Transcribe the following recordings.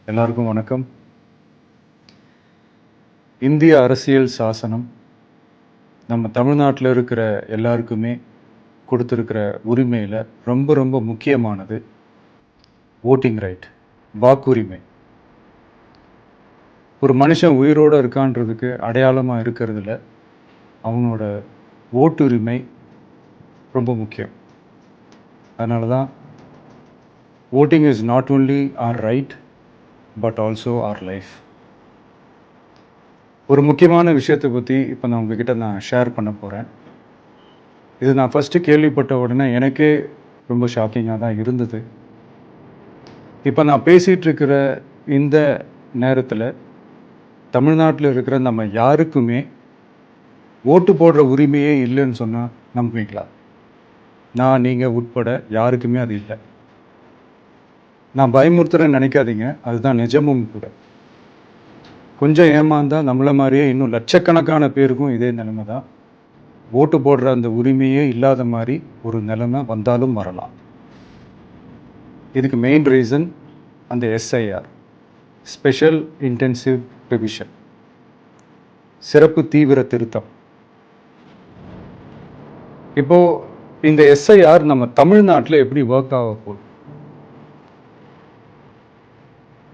எல்லாருக்கும் வணக்கம். இந்திய அரசியல் சாசனம் நம்ம தமிழ்நாட்டில் இருக்கிற எல்லாருக்குமே கொடுத்துருக்கிற உரிமையில் ரொம்ப ரொம்ப முக்கியமானது ஓட்டிங் ரைட், வாக்குரிமை. ஒரு மனுஷன் உயிரோடு இருக்கான்றதுக்கு அடையாளமாக இருக்கிறதுல அவனோட ஓட்டுரிமை ரொம்ப முக்கியம். அதனால தான் voting is not only our right but also our life. ஒரு முக்கியமான விஷயத்தை பற்றி இப்போ நான் உங்ககிட்ட ஷேர் பண்ண போகிறேன். இது நான் ஃபஸ்ட்டு கேள்விப்பட்ட உடனே எனக்கே ரொம்ப ஷாக்கிங்காக தான் இருந்தது. இப்போ நான் பேசிகிட்டு இருக்கிற இந்த நேரத்தில் தமிழ்நாட்டில் இருக்கிற நம்ம யாருக்குமே ஓட்டு போடுற உரிமையே இல்லைன்னு சொன்னால் நம்புவீங்களா? நான் நீங்கள் உட்பட யாருக்குமே அது இல்லை. நான் பயமுறுத்துறேன்னு நினைக்காதீங்க, அதுதான் நிஜமும் கூட. கொஞ்சம் ஏமாந்தால் நம்மளை மாதிரியே இன்னும் லட்சக்கணக்கான பேருக்கும் இதே நிலைமை தான். ஓட்டு போடுற அந்த உரிமையே இல்லாத மாதிரி ஒரு நிலைமை வந்தாலும் வரலாம். இதுக்கு மெயின் ரீசன் அந்த எஸ்ஐஆர், ஸ்பெஷல் இன்டென்சிவ் ரிவிஷன், சிறப்பு தீவிர திருத்தம். இப்போது இந்த எஸ்ஐஆர் நம்ம தமிழ்நாட்டில் எப்படி ஒர்க் ஆக போகுது?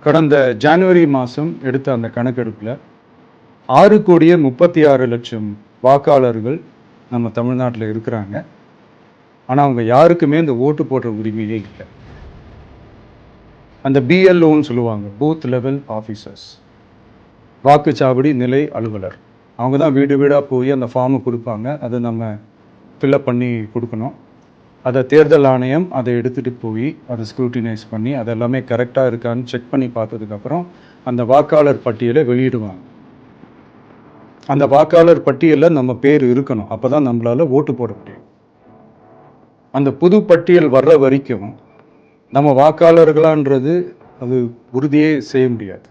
கடந்த ஜனவரி மாதம் எடுத்த அந்த கணக்கெடுப்பில் 6,36,00,000 வாக்காளர்கள் நம்ம தமிழ்நாட்டில் இருக்கிறாங்க. ஆனால் அவங்க யாருக்குமே இந்த ஓட்டு போடுற உரிமையே இல்லை. அந்த பிஎல்ஓன்னு சொல்லுவாங்க, பூத் லெவல் ஆஃபீஸர்ஸ், வாக்குச்சாவடி நிலை அலுவலர். அவங்க தான் வீடு வீடாக போய் அந்த ஃபார்மை கொடுப்பாங்க. அதை நம்ம ஃபில்அப் பண்ணி கொடுக்கணும். அதை தேர்தல் ஆணையம் அதை எடுத்துகிட்டு போய் அதை ஸ்க்ரூட்டினைஸ் பண்ணி அது எல்லாமே கரெக்டாக இருக்கான்னு செக் பண்ணி பார்த்ததுக்கப்புறம் அந்த வாக்காளர் பட்டியலை வெளியிடுவாங்க. அந்த வாக்காளர் பட்டியலில் நம்ம பேர் இருக்கணும், அப்போ தான் நம்மளால் ஓட்டு போட முடியும். அந்த புது பட்டியல் வர்ற வரைக்கும் நம்ம வாக்காளர்களான்றது அது உறுதியே செய்ய முடியாது.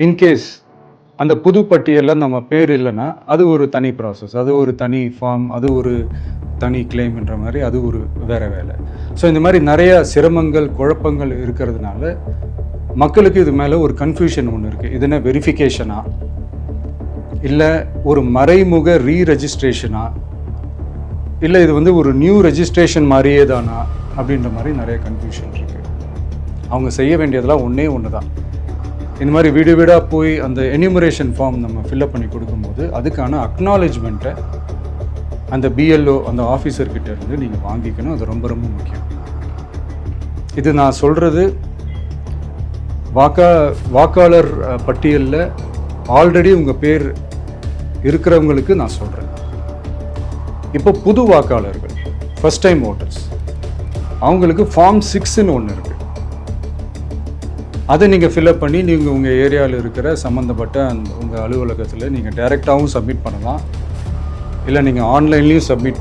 இன்கேஸ் அந்த புது பட்டியலில் நம்ம பேர் இல்லைன்னா அது ஒரு தனி ப்ராசஸ், அது ஒரு தனி ஃபார்ம், அது ஒரு தனி கிளைம்ன்ற மாதிரி அது ஒரு வேறு வேலை. ஸோ இந்த மாதிரி நிறையா சிரமங்கள் குழப்பங்கள் இருக்கிறதுனால மக்களுக்கு இது மேலே ஒரு கன்ஃபியூஷன் ஒன்று இருக்குது. இது என்ன வெரிஃபிகேஷனா இல்லை ஒரு மறைமுக ரீரெஜிஸ்ட்ரேஷனா இல்லை இது ஒரு நியூ ரெஜிஸ்ட்ரேஷன் மாதிரியே தானா அப்படின்ற மாதிரி நிறைய கன்ஃபியூஷன் இருக்குது. அவங்க செய்ய வேண்டியதெல்லாம் ஒன்று தான். இந்த மாதிரி வீடு வீடாக போய் அந்த என்யூமரேஷன் ஃபார்ம் நம்ம ஃபில்அப் பண்ணி கொடுக்கும்போது அதுக்கான அக்னாலேஜ்மெண்ட்டை அந்த பிஎல்ஓ அந்த ஆஃபீஸர்கிட்ட இருந்து நீங்கள் வாங்கிக்கணும். அது ரொம்ப ரொம்ப முக்கியம். இது நான் சொல்கிறது வாக்காளர் பட்டியலில் ஆல்ரெடி உங்கள் பேர் இருக்கிறவங்களுக்கு நான் சொல்கிறேன். இப்போ புது வாக்காளர்கள், ஃபஸ்ட் டைம் ஓட்டர்ஸ், அவங்களுக்கு ஃபார்ம் 6ன்னு ஒன்று இருக்குது. அதை நீங்கள் ஃபில்அப் பண்ணி நீங்கள் உங்கள் ஏரியாவில் இருக்கிற சம்மந்தப்பட்ட உங்கள் அலுவலகத்தில் நீங்கள் டைரெக்டாகவும் சப்மிட் பண்ணலாம், இல்லை நீங்கள் ஆன்லைன்லேயும் சப்மிட்